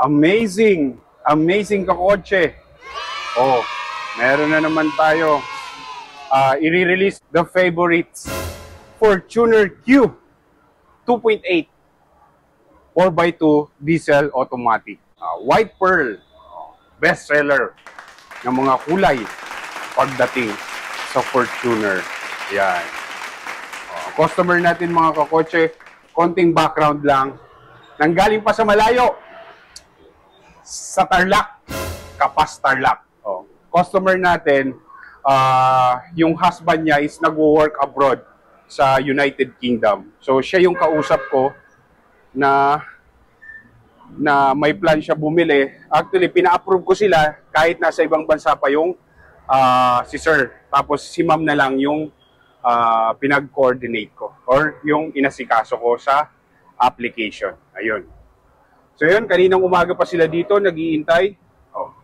Amazing! Amazing kakotse. Oh, meron na naman tayo. I-release the favorites. Fortuner Q 2.8 4x2 diesel automatic. White Pearl. Best seller ng mga kulay pagdating sa Fortuner. Yan. Customer natin mga kakotse, konting background lang. Nanggaling pa sa malayo. Sa Tarlac, Kapas Tarlac. Customer natin, yung husband niya is nag-work abroad sa United Kingdom. So siya yung kausap ko na may plan siya bumili. Actually, pina-approve ko sila kahit nasa ibang bansa pa yung si sir. Tapos si ma'am na lang yung pinag-coordinate ko or yung inasikaso ko sa application. Ayun. So yun, kaninang umaga pa sila dito, nag-iintay.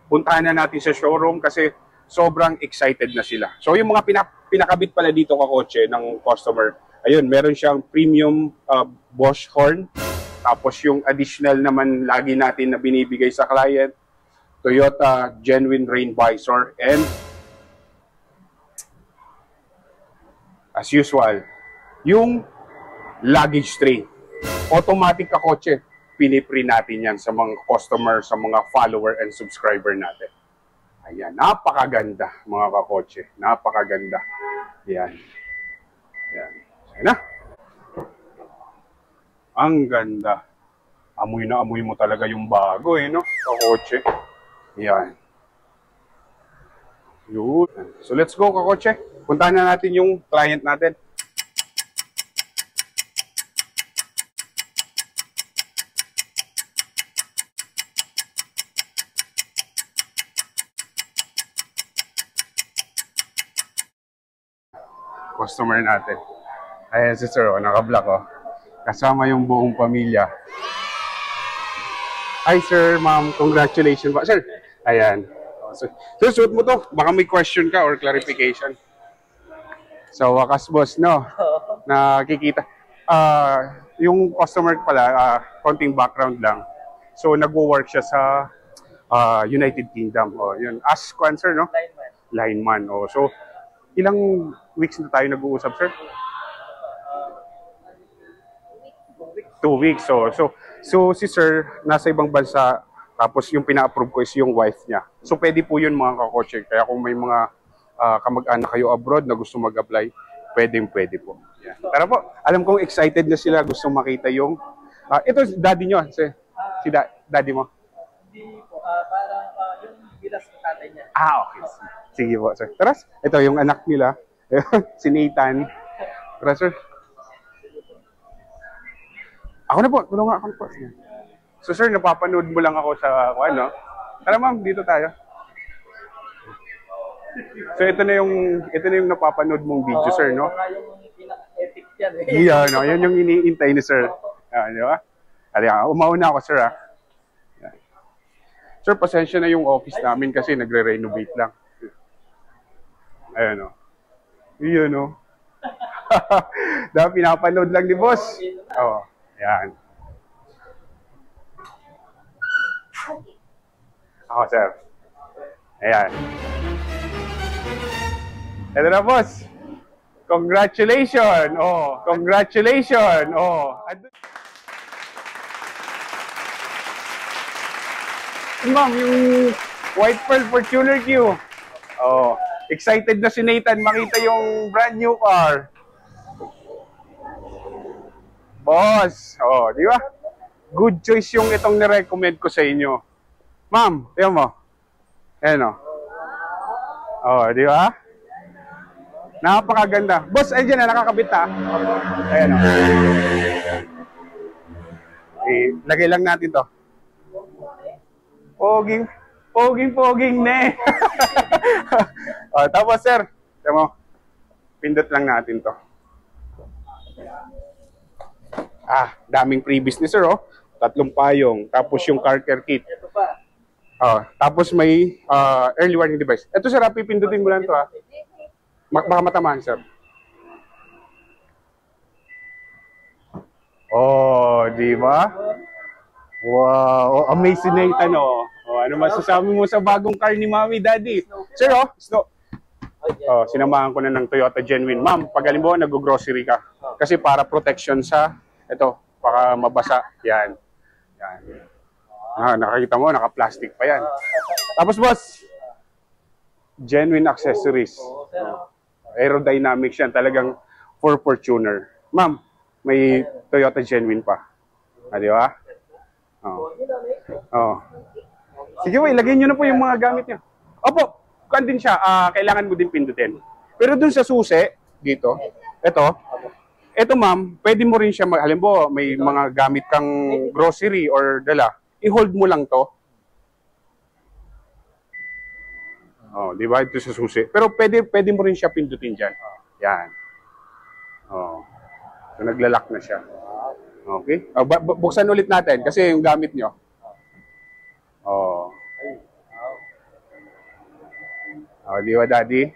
Puntahan na natin sa showroom kasi sobrang excited na sila. So yung mga pinakabit pala dito kakotse ng customer, ayun, meron siyang premium Bosch horn. Tapos yung additional naman lagi natin na binibigay sa client, Toyota Genuine Rain Visor, and as usual, yung luggage tray. Automatic kakotse. Pinipre natin yan sa mga customer, sa mga follower and subscriber natin. Ayan, napakaganda mga kakotse. Napakaganda. Ayan. Ayan. Ayan na. Ang ganda. Amoy na amoy mo talaga yung bago no? Kakotse. Ayan. Yun. So let's go kakotse. Puntahan na natin yung client natin. Customer natin. Ayan si sir, naka-block kasama yung buong pamilya. Hi sir, ma'am, congratulations po. Sir, ayan. So, suot mo to, baka may question ka or clarification. So, wakas boss, no? Nakikita. Yung customer pala, konting background lang. So, nagwo-work siya sa United Kingdom. Yun. As sir, no? Lineman. So, ilang weeks na tayo nag-uusap, sir? 2 weeks. So si sir, nasa ibang bansa, tapos yung pina-approve ko is yung wife niya. So, pwede po yun mga kakotse. Kaya kung may mga kamag-anak kayo abroad na gusto mag-apply, pwede po. Yeah. Tara po, alam kong excited na sila, gusto makita yung... ito, daddy nyo, si daddy mo? Hindi po, parang yung bilas ng tatay niya. Okay. Sige po, sir. Tara, ito yung anak nila, si Nathan. Tara, sir. Ako na po, tulungan ako na po. So, sir, napapanood mo lang ako sa, ano? Tara, ma'am, dito tayo. So, ito na yung napapanood mong video, sir, no? Yung pinaka-epic yan eh. Yeah, no? Yan yung iniintay ni sir. Di ba? Umauna ako, sir, Sir, pasensya na yung office namin kasi nagre-renovate lang. Ayan, Iyon, Dahil pinapanood lang ni boss. Ayan. Ako, sir. Ayan. Ito na, boss. Congratulations. Congratulations. Ma'am, yung White Pearl Fortuner Q. Excited na si Nathan makita yung brand new car. Boss, di ba? Good choice yung itong nirecommend ko sa inyo. Ma'am, tingnan mo. Ayan di ba? Napakaganda. Boss, ayun na, nakakabit Ayan lagay lang natin to. Poging ne. Tapos sir, tingnan mo. Pindot lang natin to. Daming freebies ni sir, 3 payong. Tapos yung car care kit. Ito pa. Tapos may early warning device. Ito sir, pipindutin mo lang to baka matamaan sir. Di ba? Wow, amazing Nathan, oh. Oh, ano masasabi mo sa bagong car ni Mami, Daddy? Sir, oh, snow. Oh, sinamahan ko na ng Toyota Genuine. Ma'am, pag halimbawa nag-grocery ka, kasi para protection sa, ito, baka mabasa. Yan. Yan. Ah, nakakita mo, naka-plastic pa yan. Tapos, boss, genuine accessories. Oh, aerodynamics yan, talagang for Fortuner. Ma'am, may Toyota Genuine pa. Ah, di ba? Oh. Oh. Sige po, ilagay nyo na po yung mga gamit nyo. Opo, kuan din siya, kailangan mo din pindutin. Pero dun sa susi, dito, ito ma'am, pwede mo rin siya, halimbawa, may mga gamit kang grocery or dala, i-hold mo lang to. Oh, di ba? Ito sa susi. Pero pwede mo rin siya pindutin dyan. Yan. Oh. So, naglalak na siya. Okay? Oh, buksan ulit natin kasi yung gamit nyo. Oh. Oh, di ba, Daddy?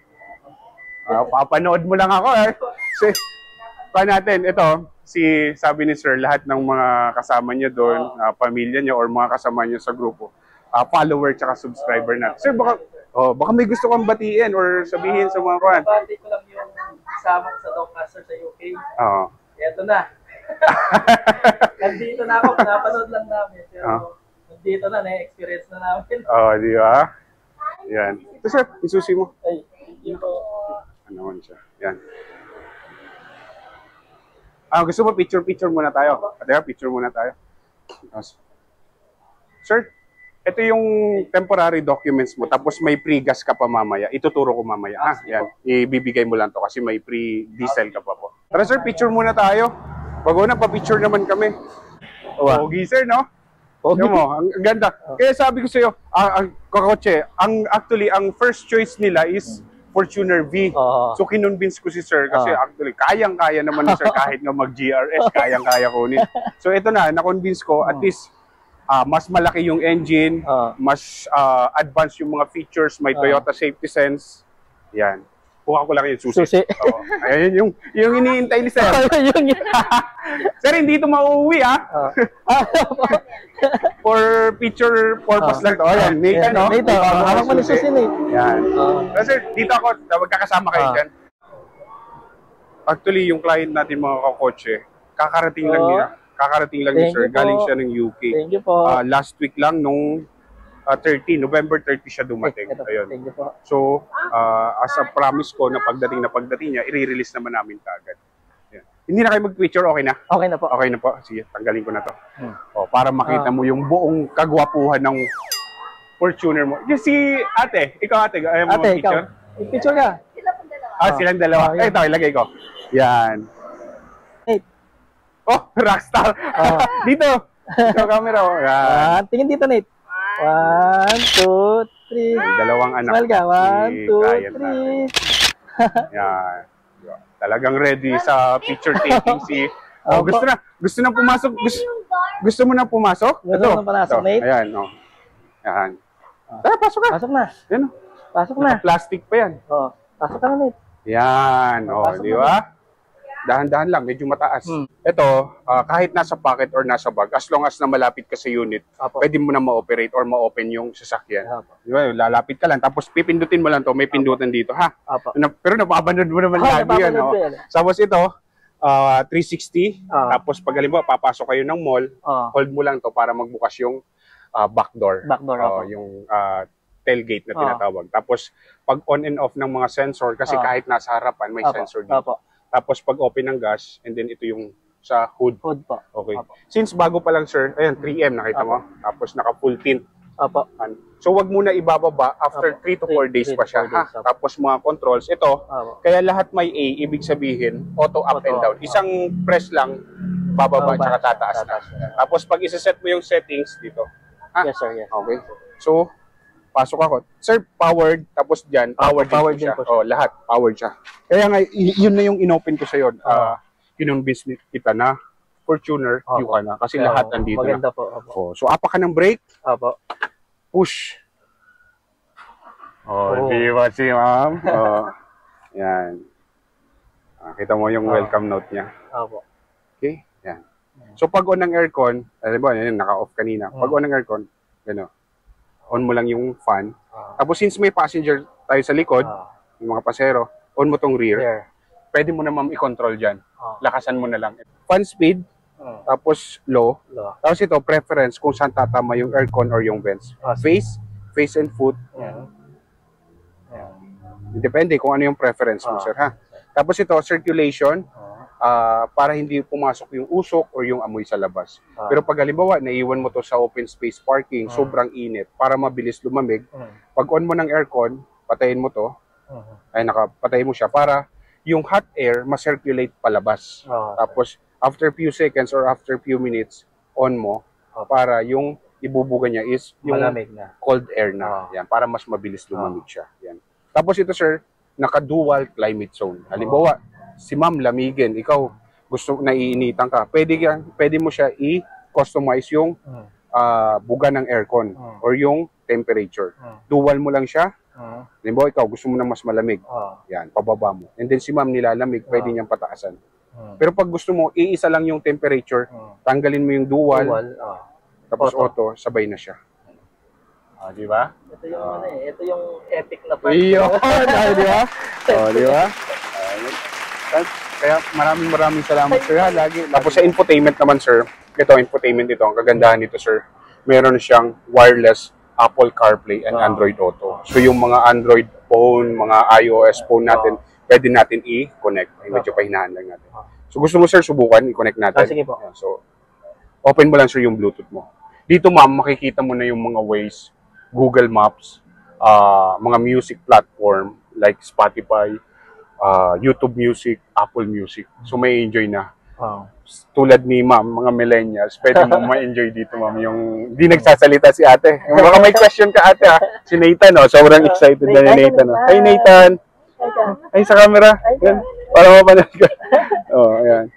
Papanood mo lang ako, eh. Pa natin, ito, sabi ni Sir, lahat ng mga kasama niya doon, pamilya niya or mga kasama niya sa grupo, follower tsaka subscriber natin. Sir, baka may gusto kang batiin or sabihin sa mga kan. Bati ko lang yung kasama ko sa Doncaster sa UK. Oo. Eto na. Nandito na ako, pinapanood lang namin. Pero nandito na, na-experience na namin. Oo, di ba? Yan. Ito, sir, isusi mo. Ay, yun po. Ano man siya. Yan. Gusto mo picture muna tayo? Picture muna tayo. Sir, ito yung temporary documents mo, tapos may pre-gas ka pa mamaya. Ituturo ko mamaya. Yan. Ibibigay mo lang to kasi may pre-diesel ka pa po. Tara sir, picture muna tayo. Bago na, pa-picture naman kami. Pogi sir, no? Pogi mo, ang ganda. Kaya sabi ko sa iyo, ang kakotse, actually, ang first choice nila is Fortuner V. So, kinonvince ko si sir kasi actually, kayang-kaya naman ni sir kahit nga mag-GRS, kayang-kaya kunin. So, ito na, na-convince ko, at least, mas malaki yung engine, mas advanced yung mga features, may Toyota Safety Sense. Yan. Kuha ko lang yung susi. Ayan yung iniintay ni sir. Sir, hindi ito mauuwi, for picture purpose lang to. Ayan, Nathan, no? Nathan, harap mo ni susi, Nate. Yan. Pero sir, dito ako, magkakasama kayo dyan. Actually, yung client natin mga kakotse, kakarating lang ni sir. Galing siya ng UK. Thank you po. Last week lang, nung November 30 siya dumating. Ayun. Thank you po. So, as a promise ko na pagdating niya, i-release naman namin agad. Yan. Hindi na kayo mag-picture, okay na? Okay na po. Okay na po. Sige, tanggalin ko na to. Para makita mo yung buong kagwapuhan ng Fortuner mo. Yung si ate, ikaw ate, ayaw mo mag-picture? Ikaw. Picture ka. Silang dalawa. Ito, ilagay ko. Yan. Nate. Oh, rockstar. Dito. Ito, camera. Yan. Tingin dito, Nate. 1, 2, 3. Dalawang anak. Smile ka. 1, 2, 3. Yan. Talagang ready sa picture taking gusto na pumasok. Gusto mo na pumasok? Gusto mo na pumasok, Nate? Ayan, Yan. Tara, pasok ka. Pasok na. Yan, Pasok na. Plastic pa yan. Pasok ka na, Nate. Yan, di ba? Dahan-dahan lang, medyo mataas. Ito, kahit nasa pocket or nasa bag, as long as na malapit ka sa unit, pwede mo na ma-operate or ma-open yung sasakyan. Di ba? Lalapit ka lang, tapos pipindutin mo lang to, may pindutan dito, ha? Pero napapanood mo naman lagi yan. Tapos ito, 360, tapos pag halimbawa, papasok kayo ng mall, hold mo lang to para magbukas yung back door. Yung tailgate na tinatawag. Tapos, pag on and off ng mga sensor, kasi kahit nasa harapan, may sensor dito. Tapos pag open ng gas, and then ito yung sa hood. Hood po. Okay. Since bago pa lang sir, ayan, 3M nakita mo. Tapos naka full tint. So wag muna ibababa, after 3 to 4 days pa siya. Tapos mga controls, ito, kaya lahat may A, ibig sabihin, auto up and down. Isang press lang, bababa at tataas na. Tapos pag isa-set mo yung settings dito. Yes sir, yes. Okay. So, pasok ako. Sir, powered, tapos dyan, powered din po siya. Lahat, powered siya. Kaya nga, yun na yung inopen ko sa'yo. Kinonvince kita na Fortuner, you ka na. Kasi lahat nandito maganda na. Po. So, apa ka ng brake. Push. Di ba si ma'am? Yan. Kita mo yung welcome note niya. Okay, yan. So pag on ng aircon, alam mo, yun, naka-off kanina. Pag on ng aircon, gano'n. On mo lang yung fan. Tapos since may passenger tayo sa likod, yung mga pasero, on mo tong rear. Pwede mo na ma'am i-control dyan. Lakasan mo na lang. Fan speed, tapos low. Tapos ito, preference kung saan tatama yung aircon or yung vents. Face and foot. Depende kung ano yung preference mo, sir, ha? Tapos ito, circulation, para hindi pumasok yung usok or yung amoy sa labas. Pero pag halimbawa, naiwan mo to sa open space parking, sobrang init, para mabilis lumamig, pag on mo ng aircon, patayin mo to, ay nakapatay mo siya, para yung hot air ma-circulate palabas. Tapos, after few seconds or after few minutes, on mo, para yung ibubuga niya is yung cold air na. Yan, para mas mabilis lumamig siya. Yan. Tapos ito, sir, naka-dual climate zone. Halimbawa, si ma'am lamigin, ikaw gusto naiinitan ka, pwede mo siya i-customize yung buga ng aircon or yung temperature. Dual mo lang siya. Halimbawa, ikaw gusto mo na mas malamig. Yan, pababa mo. And then si ma'am nilalamig, pwede niyang pataasan. Pero pag gusto mo, iisa lang yung temperature, tanggalin mo yung dual, tapos auto, sabay na siya. Di ba? Ito yung ito yung epic na part. Iyo, di ba? Di ba? Kaya maraming salamat, sir, ha, lagi. Tapos sa infotainment naman, sir, ito infotainment ito, ang kagandahan nito, sir, meron siyang wireless Apple CarPlay and Android Auto. So yung mga Android phone, mga iOS phone natin, pwede natin i-connect. Ay, medyo pahinaan lang natin. So gusto mo, sir, subukan, i-connect natin. Sige po. So open mo lang, sir, yung Bluetooth mo. Dito, ma'am, makikita mo na yung mga Waze, Google Maps, mga music platform like Spotify, YouTube Music, Apple Music. So may enjoy na. Tulad ni ma'am, mga millennials, pwede mo ma-enjoy dito, ma'am, yung di nagsasalita si ate. Baka may question ka, ate, ha? Si Nathan, no? Sobrang excited na ni Nathan. No? Hi, Nathan! Ay, sa camera. Yan. Para mapanood ka. Ayan.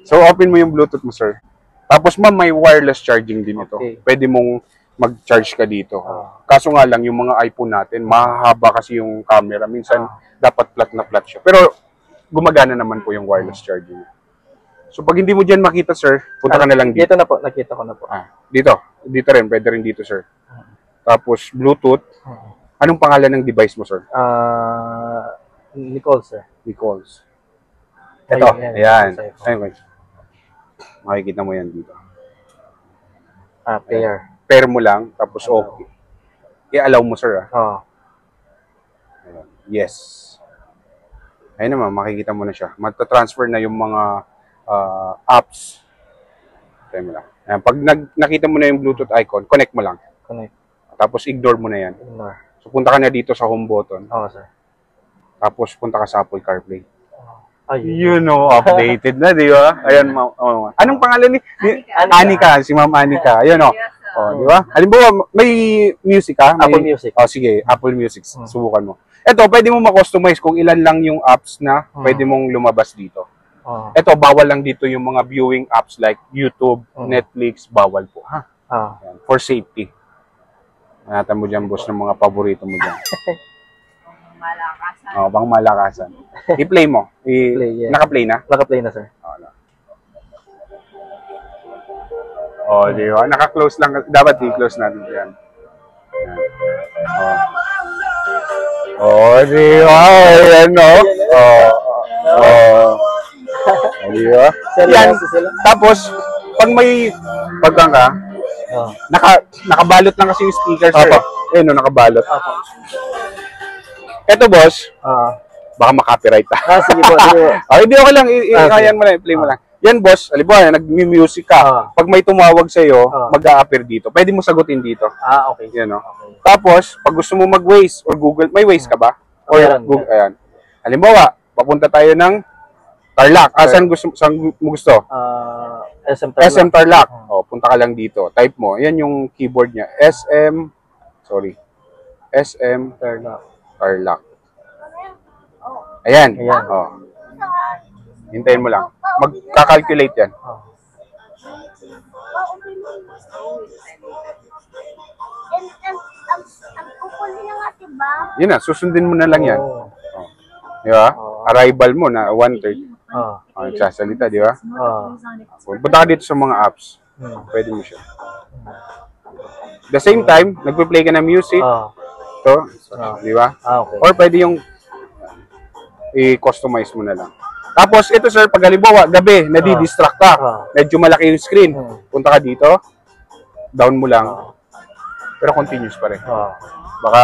So open mo yung Bluetooth mo, sir. Tapos, ma'am, may wireless charging din ito. Pwede mong mag-charge ka dito. Kaso nga lang, yung mga iPhone natin, mahaba kasi yung camera. Minsan, dapat flat na flat siya. Pero, gumagana naman po yung wireless charging. So, pag hindi mo dyan makita, sir, punta ka na lang dito. Dito na po, nakita ko na po. Dito. Dito rin, pwede rin dito, sir. Tapos, Bluetooth. Anong pangalan ng device mo, sir? Nicole, sir. Nicole's. Ito, ayan. Ayun. Makikita mo yan dito. Pair mo lang, tapos okay. I-allow mo, sir. Yes. Ayun naman, makikita mo na siya. Mata-transfer na yung mga apps. Tayo mo lang. Ayan, pag nakita mo na yung Bluetooth icon, connect mo lang. Tapos ignore mo na yan. So punta ka na dito sa home button. Sir. Tapos punta ka sa Apple CarPlay. You know, updated na, di ba? Ayan, ma'am. Anong pangalan ni? Anika. Si Ma'am Anika. Ayun, di ba? Halimbawa, may music ka? Apple Music. Sige, Apple Music. Subukan mo. Ito, pwede mo ma-customize kung ilan lang yung apps na pwede mong lumabas dito. Ito, bawal lang dito yung mga viewing apps like YouTube, Netflix, bawal po. Ayan, for safety. Hanatan mo dyan, boss, ng mga paborito mo dyan. Malakasan. Pang malakasan. I-play mo. Play, yeah. Naka-play na? Naka-play na, sir. Di ba? Naka-close lang. Dapat i-close natin yan. Di ba? Ayan, no? Di ba? Yan. Tapos, pag may pagkang ka, nakabalot lang kasi yung speaker, sir. Ayun, no, nakabalot. Eto, boss, baka makapiright ta. Sige po. Hindi okay lang, i-ayan mo lang, i-play mo lang. Yan, boss, halimbawa, nag-music ka. Pag may tumawag sa'yo, mag-a-appear dito. Pwede mo sagutin dito. Okay. Yan, no? Tapos, pag gusto mo mag-Waze or Google, may Waze ka ba? Or Google, ayan. Halimbawa, papunta tayo ng Tarlac. Saan mo gusto? SM Tarlac. SM Tarlac. Punta ka lang dito. Type mo. Yan yung keyboard niya. SM Tarlac. Ayan. Hintayin mo lang. Magka-calculate yan. Yun na, susundin mo na lang yan. Di ba? Arrival mo na 1:30. Nagsasalita, di ba? Punta ka dito sa mga apps. Pwede mo siya. The same time, nagpe-play ka ng music. Ito, di ba? Okay. Or pwede yung i-customize mo na lang. Tapos, ito sir, pag halimbawa, gabi, nadi-distract ka. Medyo malaki yung screen. Punta ka dito, down mo lang. Pero continuous pa rin. Baka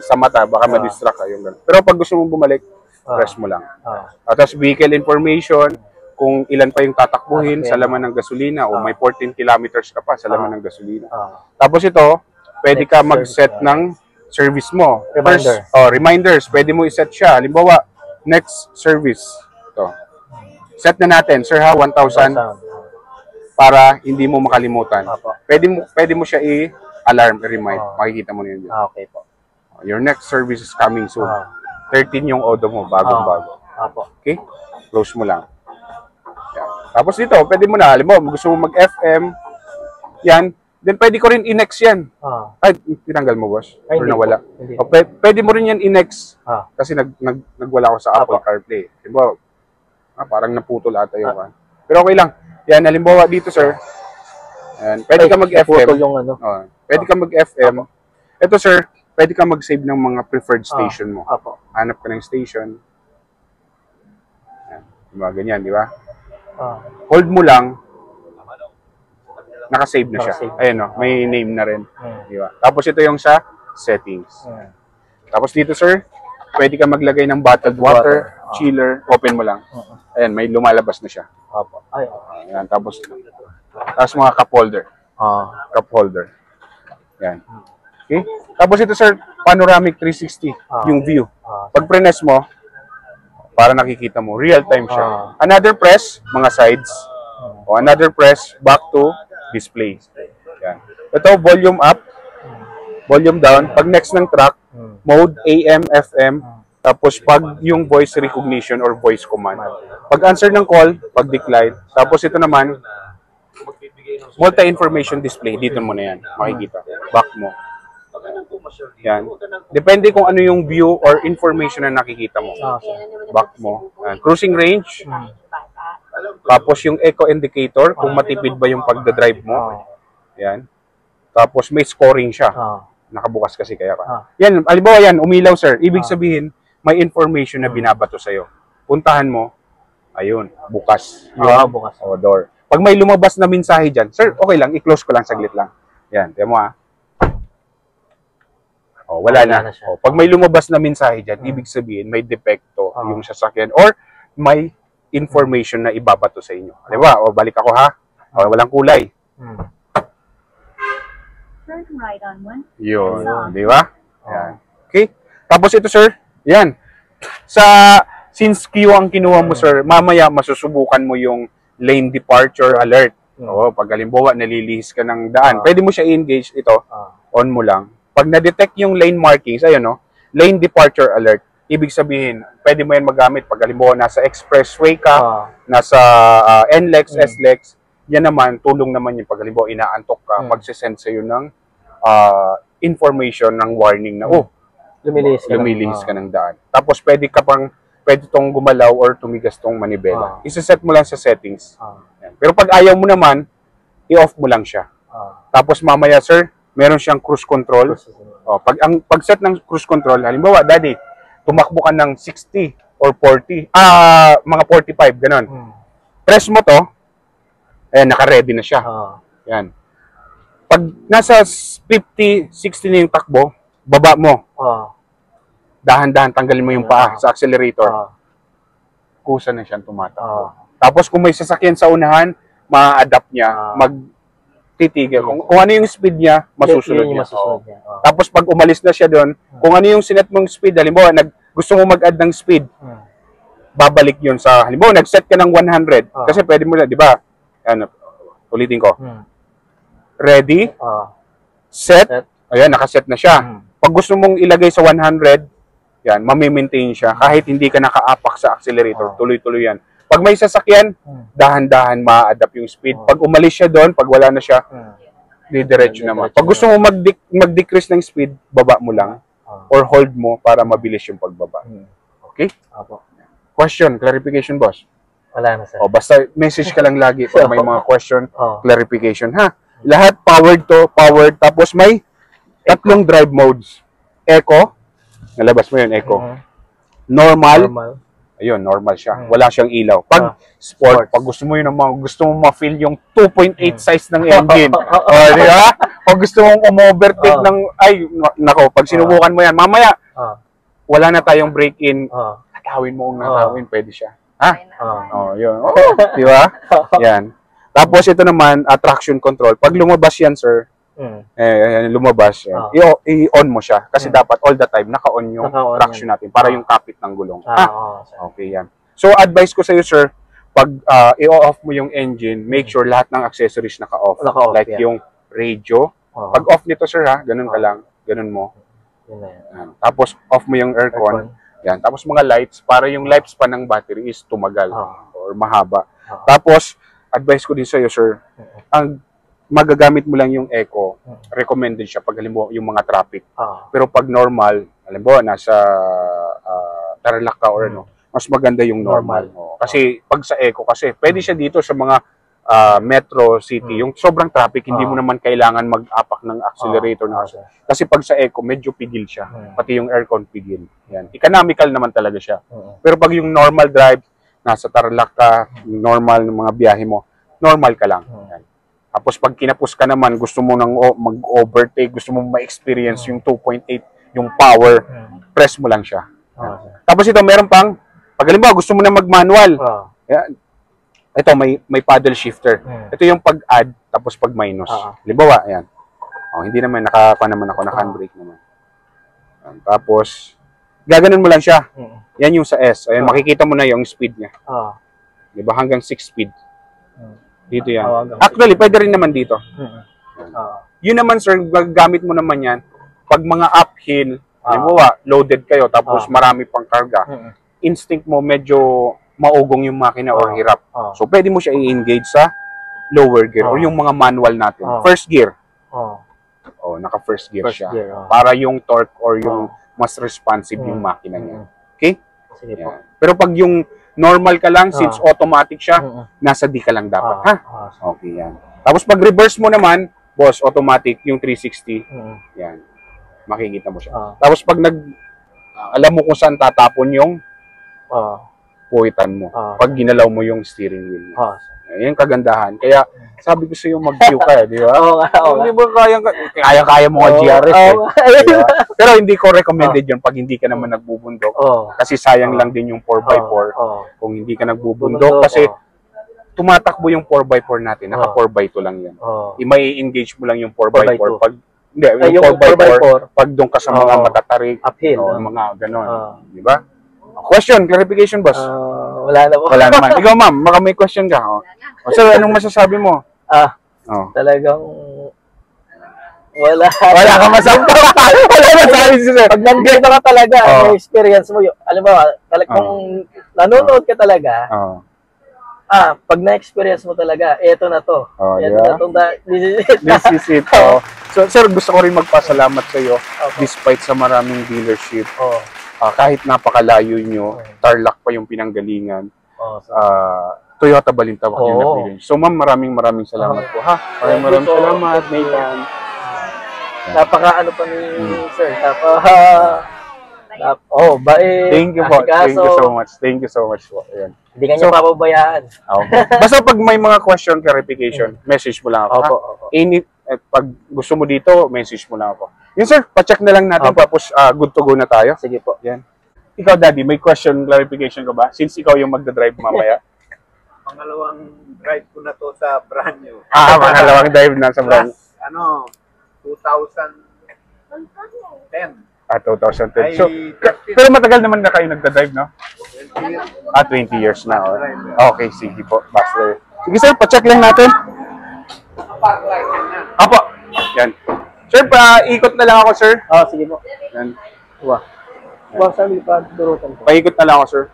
sa mata, baka ma-distract ka yung gano'n. Pero pag gusto mong bumalik, press mo lang. Tapos vehicle information, kung ilan pa yung tatakbuhin sa laman ng gasolina o may 14 kilometers ka pa sa laman ng gasolina. Tapos ito, pwede ka mag-set ng service mo. Reminder. Reminders. Pwede mo i-set siya. Halimbawa, next service. Ito. Set na natin, sir ha, 1,000 para hindi mo makalimutan. Pwede mo siya i-alarm, i-remind. Makikita mo na yun. Okay po. Your next service is coming soon. 13 yung odo mo, bagong-bago. Okay? Close mo lang. Yan. Tapos dito, pwede mo na, alam mo, gusto mo mag-FM, yan, then pwede ko rin i-next yan. Ay, tinanggal mo, boss? Or nawala? Pwede mo rin yan i-next. Kasi nagwala ko sa Apple CarPlay. Halimbawa, parang naputol ata yung pero okay lang. Yan, halimbawa dito, sir. Yan, pwede ka mag-FM. Pwede ka mag-FM. Ito, sir, pwede ka mag-save ng mga preferred station mo. Hanap ka ng station. Yan. Diba, ganyan, di ba? Hold mo lang. Nakasave na siya. Ayan, no? May name na rin. Di ba? Tapos ito yung sa settings. Tapos dito, sir, pwede ka maglagay ng bottled water, chiller, open mo lang. Ayan, may lumalabas na siya. Ayan, tapos mga cup holder. Cup holder. Yan. Okay? Tapos ito, sir, panoramic 360, yung view. Pag press mo, para nakikita mo, real time siya. Another press, mga sides. O another press, back to display. Yan. Ito, volume up, volume down. Pag next ng track, mode AM, FM. Tapos pag yung voice recognition or voice command. Pag answer ng call, pag decline. Tapos ito naman, multi-information display. Dito mo na yan. Makikita. Back mo. Yan. Depende kung ano yung view or information na nakikita mo. Back mo. Yan. Cruising range. Tapos yung eco indicator, kung matipid ba yung pagdadrive mo. Yan. Tapos may scoring siya. Nakabukas kasi kaya ka. Yan. Halimbawa yan, umilaw sir. Ibig sabihin, may information na binabato sa'yo. Puntahan mo. Ayun. Bukas. Bukas. O door. Pag may lumabas na mensahe dyan, sir, okay lang, i-close ko lang saglit lang. Yan, tiyan mo ha. O, wala na. O, pag may lumabas na mensahe dyan, ibig sabihin, may depekto yung sasakyan or may information na ibabato sa inyo. Diba? O, balik ako ha. O, walang kulay. Turn right on 1. Yun. Di ba? Yan. Okay? Tapos ito, sir, yan. Since Q ang kinuha mo, sir, mamaya masusubukan mo yung lane departure alert. O, pag halimbawa, nalilihis ka ng daan. Pwede mo siya i-engage ito. On mo lang. Pag na-detect yung lane markings, ayun, no? Lane departure alert. Ibig sabihin, pwede mo yan magamit pag halimbawa nasa expressway ka, nasa NLEX, SLEX, yan naman, tulong naman yung pag halimbawa inaantok ka, magsisend sa'yo ng information ng warning na, lumilihis ka ng daan. Tapos pwede tong gumalaw or tumigas tong manibela. Isa-set mo lang sa settings. Yan. Pero pag ayaw mo naman, i-off mo lang siya. Tapos mamaya, sir, meron siyang cruise control. Pag-set ng cruise control, halimbawa, daddy, tumakbo ka ng 60 or 40, mga 45, ganun. Press mo to, naka-ready na siya. Yan. Pag nasa 50, 60 na yung takbo, baba mo. Dahan-dahan, tanggalin mo yung paa sa accelerator. Kusa na siyang tumatakbo. Tapos kung may sasakyan sa unahan, ma-adapt niya, titigil. Kung ano yung speed niya, masusunod niya. Tapos pag umalis na siya doon, kung ano yung sinet mong speed, halimbawa, gusto mo mag-add ng speed, babalik yun sa, halimbawa, nag-set ka ng 100. Kasi pwede mo na, di ba? Ulitin ko. Ready, set, ayan, nakaset na siya. Pag gusto mong ilagay sa 100, yan, mamimaintain siya. Kahit hindi ka nakaapak sa accelerator, tuloy-tuloy yan. Pag may sasakyan, dahan-dahan ma-adapt yung speed. Pag umalis siya doon, pag wala na siya, didiretso naman. Pag gusto mo mag-decrease ng speed, baba mo lang or hold mo para mabilis yung pagbaba. Okay? Question, clarification, boss. Wala na, sir. O, basta message ka lang lagi pag may mga question, Oh. clarification, ha? Lahat powered, tapos may tatlong drive modes. Eco, nalabas mo yun, Eco. Normal, ayun, normal siya. Wala siyang ilaw. Pag sport, pag gusto mo yun, gusto mo ma-feel yung 2.8 size ng engine. Di ba? Pag gusto mong overtake ng, ay, nako, pag sinubukan mo yan, mamaya, wala na tayong break-in, nakawin mo kung nakawin, pwede siya. Ha? Yun. Di ba? Yan. Tapos ito naman, traction control. Pag lumabas yan, sir, lumabas yan, i-on mo siya. Kasi dapat all the time, naka-on yung traction natin para yung kapit ng gulong. Okay, yan. So, advice ko sa iyo, sir, pag i-off mo yung engine, make sure lahat ng accessories naka-off. Like yung radio. Pag off nito, sir, ha, ganun ka lang. Ganun mo. Yan. Tapos, off mo yung aircon. Yan. Tapos, mga lights, para yung lifespan ng battery is tumagal or mahaba. Tapos, advice ko din sa iyo, sir, ang magagamit mo lang yung Eco, recommended siya pag halimbawa yung mga traffic. Pero pag normal, halimbawa nasa Tarlac ka or ano, mas maganda yung normal. Kasi pag sa Eco kasi, pwede siya dito sa mga metro city, yung sobrang traffic, hindi mo naman kailangan mag-apak ng accelerator. Kasi pag sa Eco, medyo pigil siya. Pati yung aircon pigil. Yan. Economical naman talaga siya. Pero pag yung normal drive, nasa Tarlac ka, normal ng mga biyahe mo, normal ka lang. Yan. Tapos pag kinapos ka naman, gusto mo nang mag-overtake, gusto mo ma-experience yung 2.8, yung power, press mo lang siya. Tapos ito, meron pang, pag halimbawa gusto mo na mag-manual, ito may paddle shifter. Ito yung pag-add, tapos pag-minus. Halimbawa, ayan. Hindi naman, naka-handbrake naman. Tapos, gaganon mo lang siya. Yan yung sa S. Ayan, makikita mo na yung speed niya. Diba? Hanggang 6 speed. Dito yan. Actually, pwede rin naman dito. Yun naman, sir, gagamit mo naman yan. Pag mga uphill, halimbawa, loaded kayo, tapos marami pang karga, instinct mo medyo maugong yung makina or hirap. So, pwede mo siya i-engage sa lower gear or yung mga manual natin. First gear. Naka first gear siya. Para yung torque or yung mas responsive yung makina niya. Okay? Pero pag yung normal ka lang, since automatic siya, nasa D ka lang dapat, ha? Okay, yan. Tapos pag reverse mo naman, boss, automatic, yung 360, yan. Makikita mo siya. Tapos pag alam mo kung saan tatapon yung puwitan mo. Pag ginalaw mo yung steering wheel mo. Yan yung kagandahan. Kaya, sabi ko sa'yo, mag-Q ka, di ba? Hindi ba kaya mo nga GRS, diba? Pero hindi ko recommended yun pag hindi ka naman nagbubundok. Kasi sayang lang din yung 4x4 kung hindi ka nagbubundok. Kasi tumatakbo yung 4x4 natin. Naka 4x2 lang yan. I-engage mo lang yung 4x4. Pag, hindi, yung 4x4, pag doon ka sa mga matatarik, mga ganon. Di ba? Question, clarification, boss. Wala na po. Wala naman. Ikaw, ma'am, baka may question ka. Sir, anong masasabi mo? Talagang wala. Wala ka masabi. Wala masabi si sir. Pag nandito ka talaga, may experience mo. Alam mo, kung nanonood ka talaga, pag na-experience mo talaga, eto na to. This is it. So, sir, gusto ko rin magpasalamat sa iyo despite sa maraming dealership. Kahit napakalayo nyo, Tarlac pa yung pinanggalingan. Toyota Balintawak yung napili. So, ma'am, maraming salamat po, ha? Maraming salamat, Nathan. Napaka-ano pa ni sir. Thank you po. Thank you so much po. Ayan. Hindi ka niya papabayaan. Basta pag may mga question, clarification, message mo lang ako, ha? Pag gusto mo dito, message mo lang ako. Yun, sir, pa-check na lang natin, tapos good to go na tayo. Sige po. Yan. Ikaw, Daddy, may question, clarification ka ba? Since ikaw yung magdadrive mamaya. Pangalawang drive ko na to sa brand new. Pangalawang drive na sa brand new. 2010. 2010. So, pero matagal naman na kayo nagdadrive, no? 20 years na. Okay, sige po. Basta. Sige, sir, pa-check lang natin. Apo. Yan. Sir, paikot na lang ako, sir. Sige po. Yan. Sabi pa, durutan po. Paikot na lang ako, sir.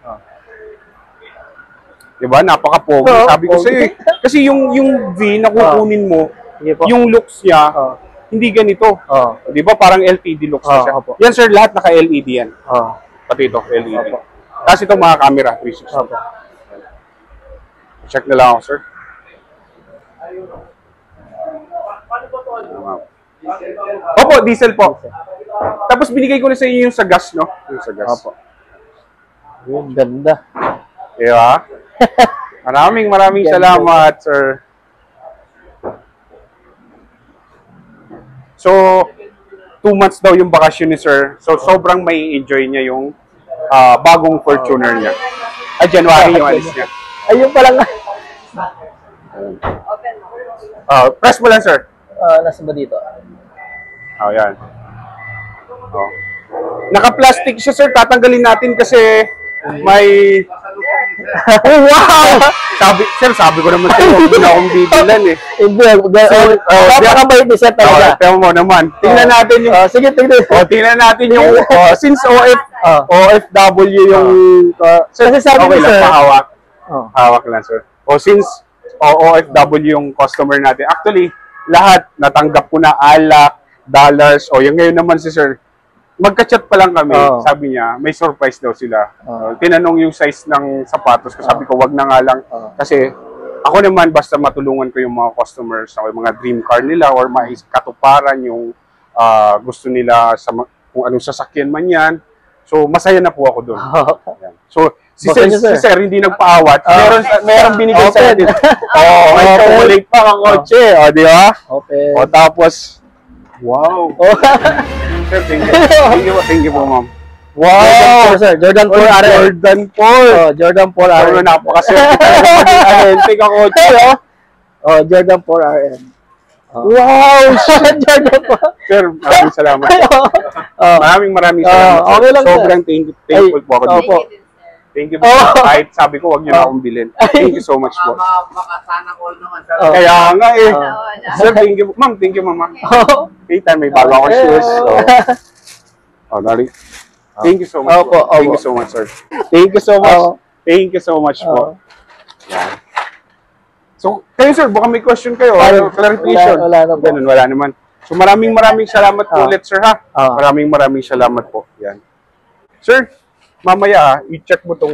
Diba? Napaka-pogi. Sabi ko sa'yo, kasi yung V na kukunin mo, yung looks niya, hindi ganito. Diba? Parang LTD looks na siya. Yan, sir, lahat naka-LED yan. Pati ito, LED. Tapos ito mga camera, 360. Check na lang ako, sir. Opo, diesel po. Tapos binigay ko na sa inyo yung sa gas, no? Yung sa gas. Opo. Yung ganda. Diba? Maraming salamat, sir. So, 2 months daw yung bakasyon ni sir. So, sobrang may enjoy niya yung bagong Fortuner niya. Ay, January yung alis niya. Ayun pa lang. Press mo lang, sir. Nasa ba dito? Oh, yan. Oh. Naka-plastic siya, sir. Tatanggalin natin kasi may... Oh, wow! Sabi ko naman sa'yo, huwag mo na akong bibilan eh. Hindi. Napakabait ni Sir talaga. Tama mo naman. Tingnan natin yung... Sige, tingnan. Tingnan natin yung... since OFW yung... Kasi sabi okay ni lang, Sir... pahawak. Hawak lang, sir. Since OFW yung customer natin, actually, lahat natanggap ko na alak, dollars, yung ngayon naman si sir, magka-chat pa lang kami, sabi niya, may surprise daw sila. Tinanong yung size ng sapatos ko, sabi ko, wag na nga lang, kasi ako naman, basta matulungan ko yung mga customers, yung mga dream car nila, or katuparan yung gusto nila, kung anong sasakyan man yan. So, masaya na po ako doon. So, si sir hindi nagpaawat. Meron binigay sa atin. May chocolate pa ang kotse. Di ba? Okay. Tapos, wow. Sir, thank you po, ma'am. Wow! Jordan 4 RN. Jordan 4. Jordan 4 RN. Napakaswerte talaga maging ka kotse, Jordan 4 RN. Wow! Jordan 4. Sir, maraming salamat. Maraming salamat. Okay lang, sobrang thankful po ako dito. Thank you po. Kahit sabi ko, wag niyo na akong bilhin. Thank you so much po. Makasana all naman. Kaya nga eh. Sir, thank you. Ma'am, thank you, mama. Anytime, may bago akong shoes. Dali. Thank you so much. Thank you so much, sir. Thank you so much. Thank you so much po. Yan. So, kayo sir, baka may question kayo. Clarification. Wala naman. Ganun, wala naman. So, maraming salamat po ulit, sir, ha? Maraming salamat po. Yan. Sir, mamaya, i-check mo tong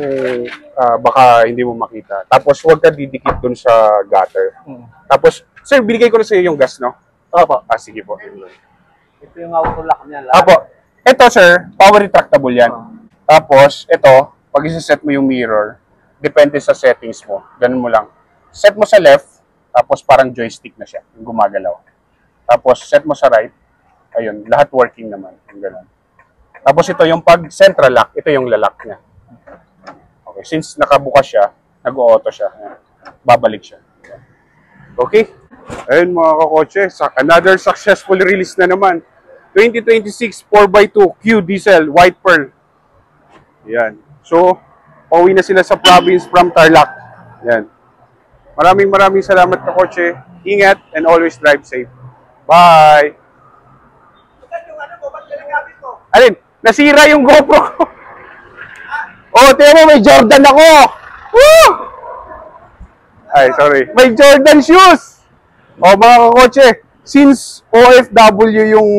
baka hindi mo makita. Tapos, huwag ka didikit dun sa gutter. Tapos, sir, binigay ko na sa iyo yung gas, no? Opo. Sige po. Ito yung auto lock niya. Apo. Ito, sir, power retractable yan. Tapos, ito, pag isa-set mo yung mirror, depende sa settings mo. Ganun mo lang. Set mo sa left, tapos parang joystick na siya, yung gumagalaw. Tapos, set mo sa right, ayun, lahat working naman. Yung ganun. Tapos, ito yung pag central lock, ito yung lalak niya. Okay, since nakabukas siya, nag-auto siya. Babalik siya. Okay? Ayun mga kakotse, another successful release na naman. 2026 4x2 Q Diesel White Pearl. Yan. So, pauwi na sila sa province from Tarlac. Yan. Maraming salamat kakotse. Ingat and always drive safe. Bye! Alin? Nasira yung GoPro ko. Tingnan mo, may Jordan ako! Woo! Ay, sorry. May Jordan shoes! Mga kakotse, since OFW yung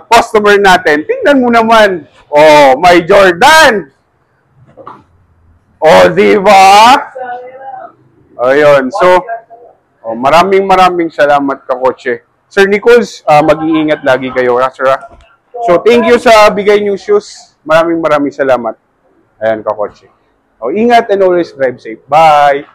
customer natin, tingnan mo naman. May Jordan! Diba? Ayun. So, maraming salamat kakotse. Sir Nichols, mag-iingat lagi kayo, sir. So, thank you sa bigay niyong shoes. Maraming salamat. Ayan, kakotse. Ingat and always drive safe. Bye!